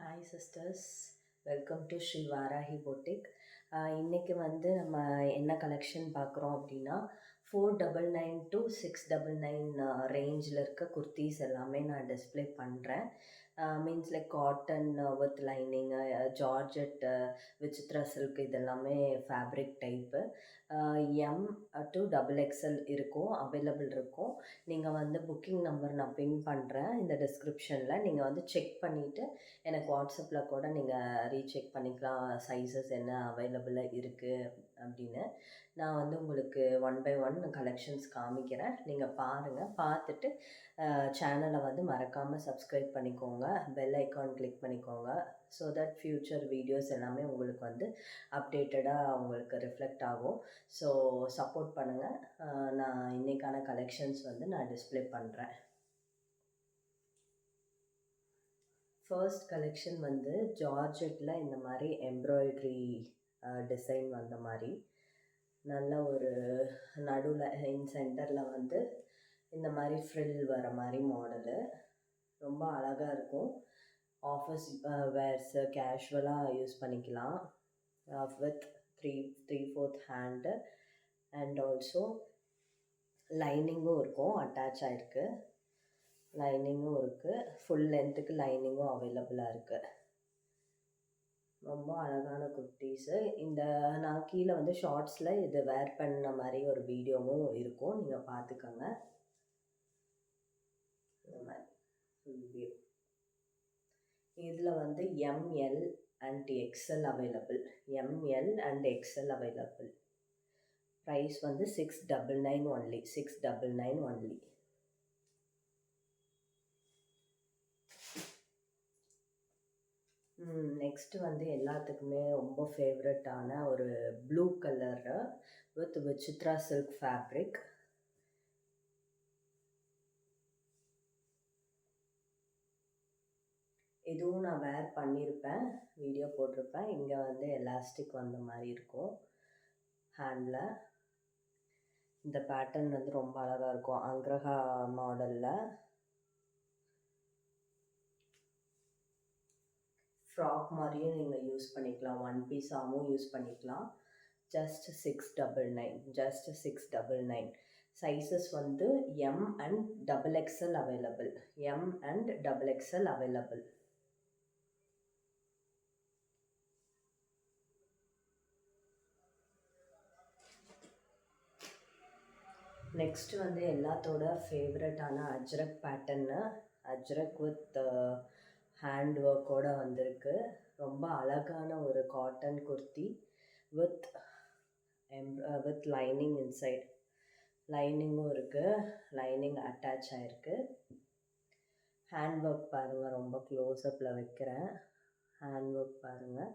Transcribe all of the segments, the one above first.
Hi sisters, welcome to Sri Varahi boutique. இன்றைக்கி நம்ம என்ன கலெக்ஷன் பார்க்குறோம் அப்படின்னா 499 to 699 ரேஞ்சில் இருக்க குர்த்திஸ் எல்லாமே நான் டிஸ்பிளே பண்ணுறேன். Means like cotton with lining, georgette, Vichitra silk, இதெல்லாமே fabric type. M to XXL இருக்கும், அவைலபிள் இருக்கும். நீங்கள் புக்கிங் நம்பர் நான் பின் பண்ணுறேன் இந்த டிஸ்கிரிப்ஷனில். நீங்கள் செக் பண்ணிவிட்டு எனக்கு வாட்ஸ்அப்பில் கூட நீங்கள் ரீசெக் பண்ணிக்கலாம் சைஸஸ் என்ன அவைலபிளாக இருக்குது அப்படின்னு. நான் உங்களுக்கு 1 by 1 கலெக்ஷன்ஸ் காமிக்கிறேன். நீங்கள் பாருங்கள். பார்த்துட்டு சேனலை மறக்காமல் சப்ஸ்கிரைப் பண்ணிக்கோங்க, பெல் ஐக்கான் கிளிக் பண்ணிக்கோங்க. ஸோ தட் ஃப்யூச்சர் வீடியோஸ் எல்லாமே உங்களுக்கு அப்டேட்டடாக உங்களுக்கு ரிஃப்ளெக்ட் ஆகும். ஸோ சப்போர்ட் பண்ணுங்கள். நான் இன்றைக்கான கலெக்ஷன்ஸ் நான் டிஸ்பிளே பண்ணுறேன். ஃபர்ஸ்ட் கலெக்ஷன் ஜார்ஜெட்டில் இந்த மாதிரி எம்ப்ராய்ட்ரி டிசைன் வந்த மாதிரி நல்ல ஒரு நடுவில் இன் சென்டரில் இந்த மாதிரி ஃப்ரில் வர மாதிரி மாடலு ரொம்ப அழகாக இருக்கும். ஆஃபீஸ் வேர்ஸு கேஷுவலாக யூஸ் பண்ணிக்கலாம். வித் 3/4 ஹேண்டு அண்ட் ஆல்சோ லைனிங்கும் இருக்கும், அட்டாச் ஆகிருக்கு. லைனிங்கும் இருக்குது, ஃபுல் லென்த்துக்கு லைனிங்கும் அவைலபிளாக இருக்குது. ரொம்ப அழகான குர்த்தீஸு. இந்த நான் கீழே ஷார்ட்ஸில் இது வேர் பண்ண மாதிரி ஒரு வீடியோவும் இருக்கும், நீங்கள் பார்த்துக்கோங்க. இந்த மாதிரி ஃபுல் வியூ. இதில் M L and XL available. M L and XL available. Price 699 only. 699 only. Next எல்லாத்துக்குமே ரொம்ப ஃபேவரட்டான ஒரு blue colour with Vichitra silk fabric. இதுவும் நான் வேர் பண்ணியிருப்பேன், வீடியோ போட்டிருப்பேன். இங்கே எலாஸ்டிக் வந்த மாதிரி இருக்கும் ஹேண்டில். இந்த பேட்டர்ன் ரொம்ப அழகாக இருக்கும், அங்கிரஹா மாடலில். ஃப்ராக் மாதிரியும் நீங்கள் யூஸ் பண்ணிக்கலாம், ஒன் பீஸாகவும் யூஸ் பண்ணிக்கலாம். Just 699. Just 699. Sizes M and XXL available. M and XXL available. Next எல்லாத்தோட ஃபேவரட்டான Ajrak pattern. Ajrak with hand ஒர்க்கோடு வந்திருக்கு. ரொம்ப அழகான ஒரு cotton kurti with lining inside. லைனிங்கும் இருக்குது, லைனிங் அட்டாச் ஆகிருக்கு. ஹேண்ட் ஒர்க் பாருங்கள், ரொம்ப க்ளோஸ்அப்பில் வைக்கிறேன். ஹேண்ட் ஒர்க் பாருங்கள்,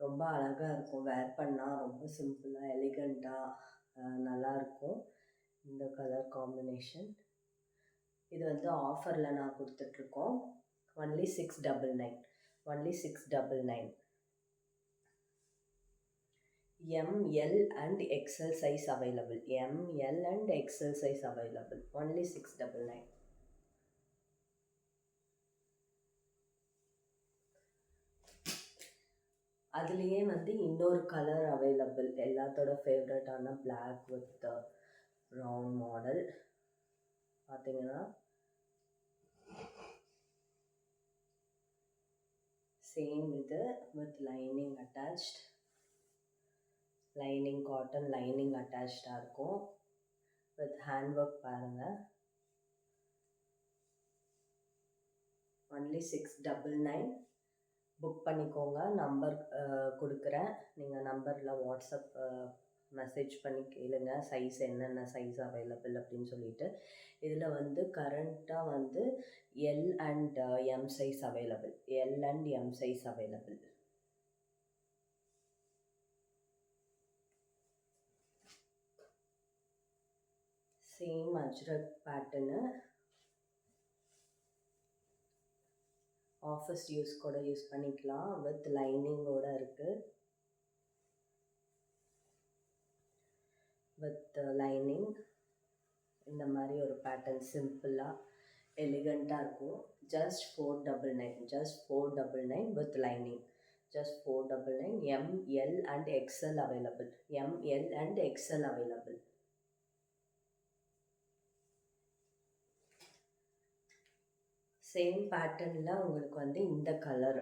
ரொம்ப அழகாக இருக்கும். வேர் பண்ணால் ரொம்ப சிம்பிளாக எலிகண்ட்டாக நல்லாயிருக்கும். இந்த கலர் காம்பினேஷன். இது ஆஃபரில் நான் கொடுத்துட்ருக்கோம். only 699. only 699. ML and XL size available. ML and XL size available. only 699. அதுலேயே இன்னொரு கலர் அவைலபிள். எல்லாத்தோட ஃபேவரட்டான பிளாக் வித் ரவுண்ட் மாடல். பார்த்தீங்கன்னா சேம் இது with lining attached. Lining cotton lining அட்டாச்சாக இருக்கும். வித் ஹேண்ட் ஒர்க் பாருங்கள். only 699. புக் பண்ணிக்கோங்க. நம்பர் கொடுக்குறேன், நீங்கள் நம்பரில் வாட்ஸ்அப் மெசேஜ் பண்ணி கேளுங்க சைஸ் என்னென்ன சைஸ் அவைலபிள் அப்படின்னு சொல்லிட்டு. இதில் கரண்ட்டாக L and M size available. L and M size available. Same Ajrakh pattern. Office use கூட யூஸ் பண்ணிக்கலாம். வித் லைனிங்கோடு இருக்குது. வித் லைனிங் இந்த மாதிரி ஒரு பேட்டர்ன் சிம்பிளாக எலிகண்ட்டாக இருக்கும். just 499, just 499 with lining, just 499. M, L and XL available, M, L and XL available. Same பேட்டர்னில் உங்களுக்கு வந்து இந்த கலர்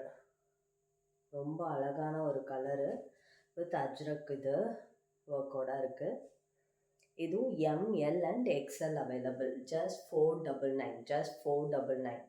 ரொம்ப அழகான ஒரு கலரு வித் அஜ்ரக் இது ஒர்க்கோட இருக்குது. இதுவும் M, L and XL available. Just 499, just 499.